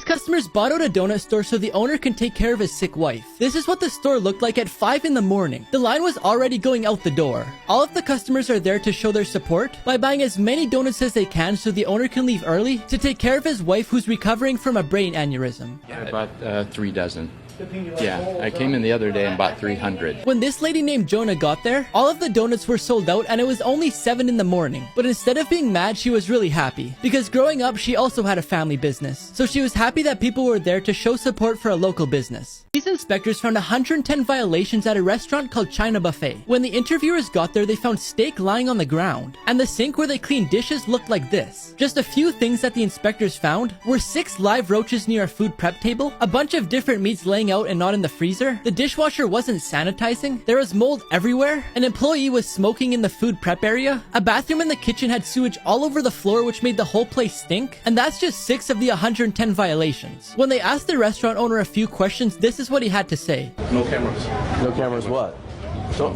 These customers bought out a donut store so the owner can take care of his sick wife. This is what the store looked like at 5 in the morning. The line was already going out the door. All of the customers are there to show their support by buying as many donuts as they can so the owner can leave early to take care of his wife who's recovering from a brain aneurysm. Yeah, I bought 3 dozen. Yeah, I came in the other day and bought 300. When this lady named Jonah got there, all of the donuts were sold out and it was only 7 in the morning. But instead of being mad, she was really happy. Because growing up, she also had a family business. So she was happy that people were there to show support for a local business. These inspectors found 110 violations at a restaurant called China Buffet. When the interviewers got there, they found steak lying on the ground. And the sink where they cleaned dishes looked like this. Just a few things that the inspectors found were 6 live roaches near a food prep table, a bunch of different meats laying out and not in the freezer, the dishwasher wasn't sanitizing, there was mold everywhere, an employee was smoking in the food prep area, a bathroom in the kitchen had sewage all over the floor which made the whole place stink, and that's just 6 of the 110 violations. When they asked the restaurant owner a few questions, this is what he had to say. No cameras. No cameras what?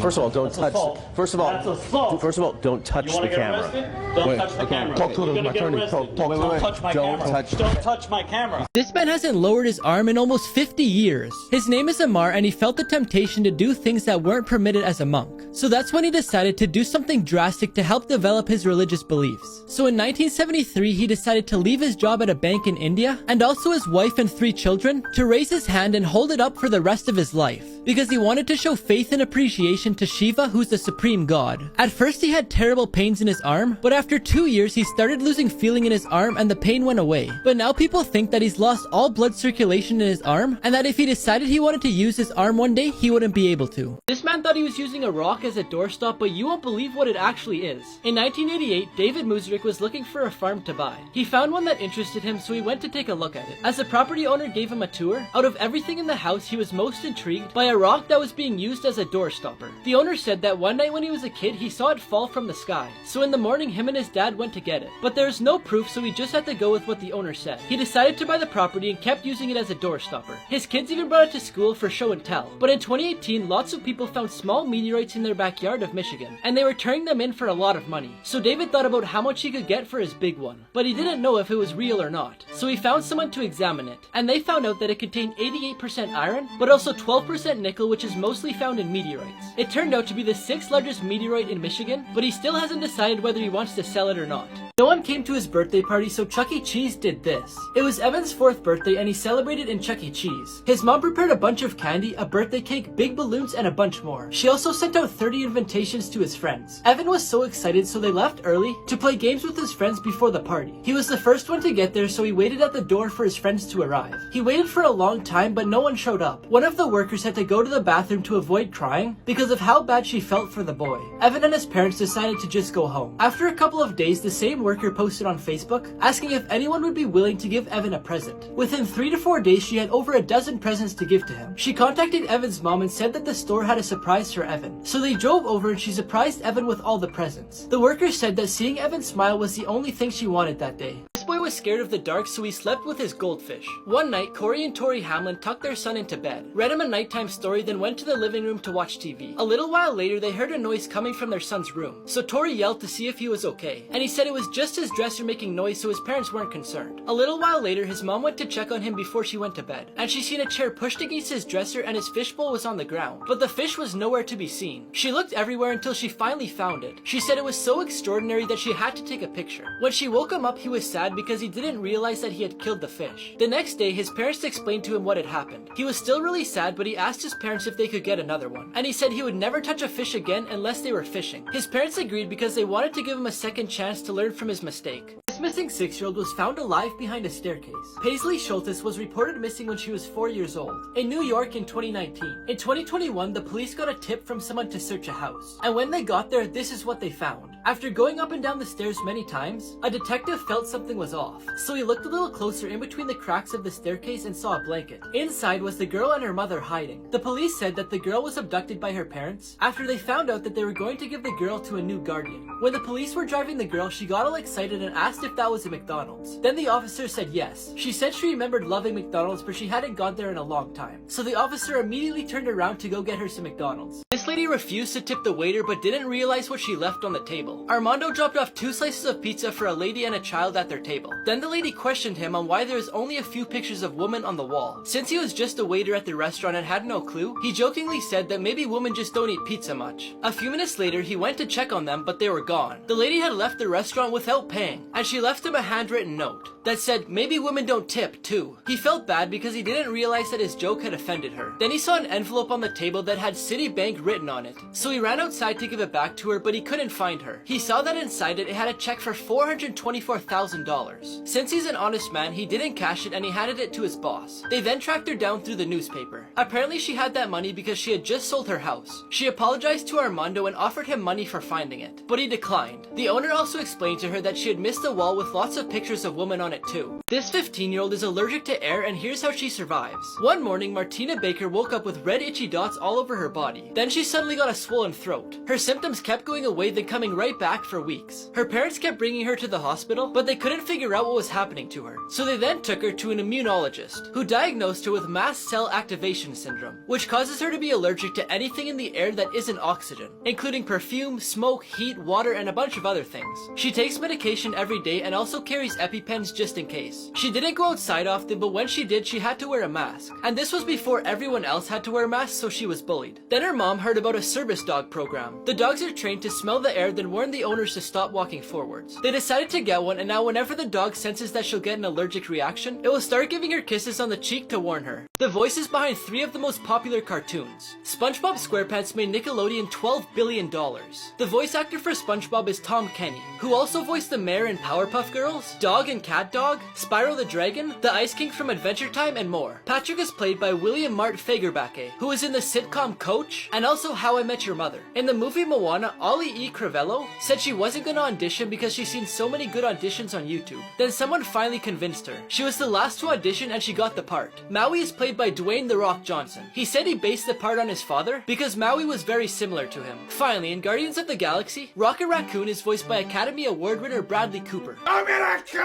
First of all, don't touch. First of all, don't touch the camera. Don't touch the camera. Talk to the attorney. Don't touch my camera. Don't touch my camera. This man hasn't lowered his arm in almost 50 years. His name is Amar and he felt the temptation to do things that weren't permitted as a monk. So that's when he decided to do something drastic to help develop his religious beliefs. So in 1973, he decided to leave his job at a bank in India and also his wife and 3 children to raise his hand and hold it up for the rest of his life. Because he wanted to show faith and appreciation to Shiva, who's the supreme god. At first he had terrible pains in his arm, but after 2 years he started losing feeling in his arm and the pain went away. But now people think that he's lost all blood circulation in his arm and that if he decided he wanted to use his arm one day, he wouldn't be able to. This man thought he was using a rock as a doorstop, but you won't believe what it actually is. In 1988, David Musrik was looking for a farm to buy. He found one that interested him, so he went to take a look at it. As the property owner gave him a tour, out of everything in the house, he was most intrigued by a rock that was being used as a door stopper. The owner said that one night when he was a kid, he saw it fall from the sky. So in the morning, him and his dad went to get it. But there's no proof, so he just had to go with what the owner said. He decided to buy the property and kept using it as a door stopper. His kids even brought it to school for show and tell. But in 2018, lots of people found small meteorites in their backyard of Michigan, and they were turning them in for a lot of money. So David thought about how much he could get for his big one, but he didn't know if it was real or not. So he found someone to examine it, and they found out that it contained 88% iron, but also 12% nickel, which is mostly found in meteorites. It turned out to be the 6th largest meteorite in Michigan, but he still hasn't decided whether he wants to sell it or not. No one came to his birthday party, so Chuck E. Cheese did this. It was Evan's 4th birthday and he celebrated in Chuck E. Cheese. His mom prepared a bunch of candy, a birthday cake, big balloons, and a bunch more. She also sent out 30 invitations to his friends. Evan was so excited, so they left early to play games with his friends before the party. He was the first one to get there, so he waited at the door for his friends to arrive. He waited for a long time, but no one showed up. One of the workers had to go to the bathroom to avoid crying because of how bad she felt for the boy. Evan and his parents decided to just go home. After a couple of days, the same worker posted on Facebook asking if anyone would be willing to give Evan a present. Within 3 to 4 days, she had over a dozen presents to give to him. She contacted Evan's mom and said that the store had a surprise for Evan. So they drove over and she surprised Evan with all the presents. The worker said that seeing Evan smile was the only thing she wanted that day. This boy was scared of the dark, so he slept with his goldfish. One night, Corey and Tori Hamlin tucked their son into bed, read him a nighttime story, then went to the living room to watch TV. A little while later, they heard a noise coming from their son's room. So Tori yelled to see if he was okay, and he said it was just his dresser making noise, so his parents weren't concerned. A little while later, his mom went to check on him before she went to bed, and she seen a chair pushed against his dresser and his fishbowl was on the ground, but the fish was nowhere to be seen. She looked everywhere until she finally found it. She said it was so extraordinary that she had to take a picture. When she woke him up, he was sad because he didn't realize that he had killed the fish. The next day, his parents explained to him what had happened. He was still really sad, but he asked his parents if they could get another one, and he said he would never touch a fish again unless they were fishing. His parents agreed because they wanted to give him a second chance to learn from his mistake. This missing 6-year-old was found alive behind a staircase. Paisley Schultes was reported missing when she was 4 years old in New York in 2019. In 2021, the police got a tip from someone to search a house, and when they got there, this is what they found. After going up and down the stairs many times, a detective felt something was off, so he looked a little closer in between the cracks of the staircase and saw a blanket. Inside was the girl and her mother hiding. The police said that the girl was abducted by her parents after they found out that they were going to give the girl to a new guardian. When the police were driving the girl, she got all excited and asked asked if that was a McDonald's. Then the officer said yes. She said she remembered loving McDonald's, but she hadn't gone there in a long time. So the officer immediately turned around to go get her some McDonald's. This lady refused to tip the waiter but didn't realize what she left on the table. Armando dropped off 2 slices of pizza for a lady and a child at their table. Then the lady questioned him on why there is only a few pictures of women on the wall. Since he was just a waiter at the restaurant and had no clue, he jokingly said that maybe women just don't eat pizza much. A few minutes later, he went to check on them, but they were gone. The lady had left the restaurant without paying, and she left him a handwritten note that said maybe women don't tip too. He felt bad because he didn't realize that his joke had offended her. Then he saw an envelope on the table that had Citibank written on it. So he ran outside to give it back to her, but he couldn't find her. He saw that inside it had a check for $424,000. Since he's an honest man, he didn't cash it and he handed it to his boss. They then tracked her down through the newspaper. Apparently she had that money because she had just sold her house. She apologized to Armando and offered him money for finding it, but he declined. The owner also explained to her that she had missed a wall with lots of pictures of women on it too. This 15-year-old is allergic to air, and here's how she survives. One morning, Martina Baker woke up with red itchy dots all over her body. Then she suddenly got a swollen throat. Her symptoms kept going away, then coming right back for weeks. Her parents kept bringing her to the hospital, but they couldn't figure out what was happening to her. So they then took her to an immunologist, who diagnosed her with mast cell activation syndrome, which causes her to be allergic to anything in the air that isn't oxygen, including perfume, smoke, heat, water, and a bunch of other things. She takes medication every day and also carries EpiPens just in case. She didn't go outside often, but when she did, she had to wear a mask. And this was before everyone else had to wear masks, so she was bullied. Then her mom heard about a service dog program. The dogs are trained to smell the air, then warn the owners to stop walking forwards. They decided to get one, and now whenever the dog senses that she'll get an allergic reaction, it will start giving her kisses on the cheek to warn her. The voices behind 3 of the most popular cartoons. SpongeBob SquarePants made Nickelodeon $12 billion. The voice actor for SpongeBob is Tom Kenny, who also voiced the mayor in Powerpuff Girls, Dog and Cat Dog, Spyro the Dragon, the Ice King from Adventure Time, and more. Patrick is played by William Mart Fagerbacke, who is in the sitcom Coach, and also How I Met Your Mother. In the movie Moana, Ollie E. Crivello said she wasn't gonna audition because she's seen so many good auditions on YouTube. Then someone finally convinced her. She was the last to audition and she got the part. Maui is played by Dwayne "The Rock" Johnson. He said he based the part on his father because Maui was very similar to him. Finally, in Guardians of the Galaxy, Rocket Raccoon is voiced by Academy Award winner Bradley Cooper. I'm gonna kill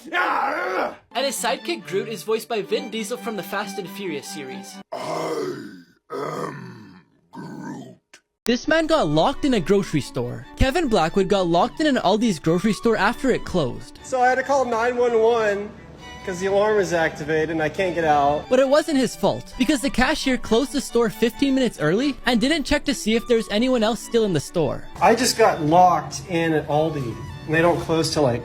you! And his sidekick Groot is voiced by Vin Diesel from the Fast and Furious series. I am Groot. This man got locked in a grocery store. Kevin Blackwood got locked in an Aldi's grocery store after it closed. So I had to call 911 because the alarm is activated and I can't get out. But it wasn't his fault, because the cashier closed the store 15 minutes early and didn't check to see if there's anyone else still in the store. I just got locked in at Aldi and they don't close till like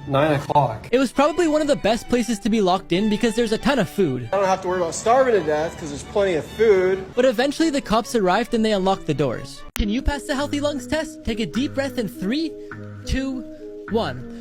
9 o'clock. It was probably one of the best places to be locked in because there's a ton of food. I don't have to worry about starving to death because there's plenty of food. But eventually the cops arrived and they unlocked the doors. Can you pass the healthy lungs test? Take a deep breath in 3, 2, 1.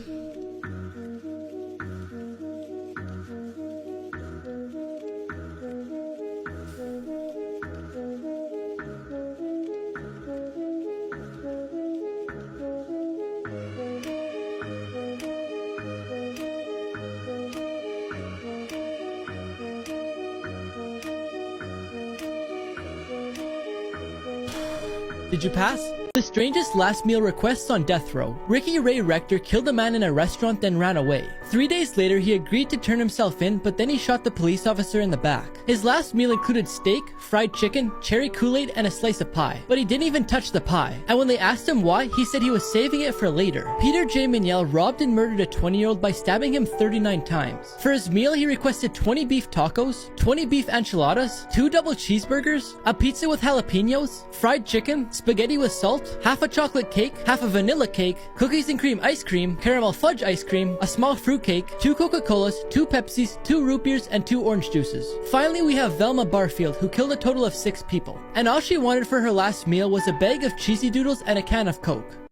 Did you pass? The strangest last meal requests on death row. Ricky Ray Rector killed a man in a restaurant then ran away. 3 days later, he agreed to turn himself in, but then he shot the police officer in the back. His last meal included steak, fried chicken, cherry Kool-Aid, and a slice of pie. But he didn't even touch the pie. And when they asked him why, he said he was saving it for later. Peter J. Miniel robbed and murdered a 20-year-old by stabbing him 39 times. For his meal, he requested 20 beef tacos, 20 beef enchiladas, 2 double cheeseburgers, a pizza with jalapenos, fried chicken, spaghetti with salt, half a chocolate cake, half a vanilla cake, cookies and cream ice cream, caramel fudge ice cream, a small fruit cake, 2 Coca-Colas, 2 Pepsis, 2 root beers, and 2 orange juices. Finally, we have Velma Barfield, who killed a total of 6 people. And all she wanted for her last meal was a bag of cheesy doodles and a can of Coke.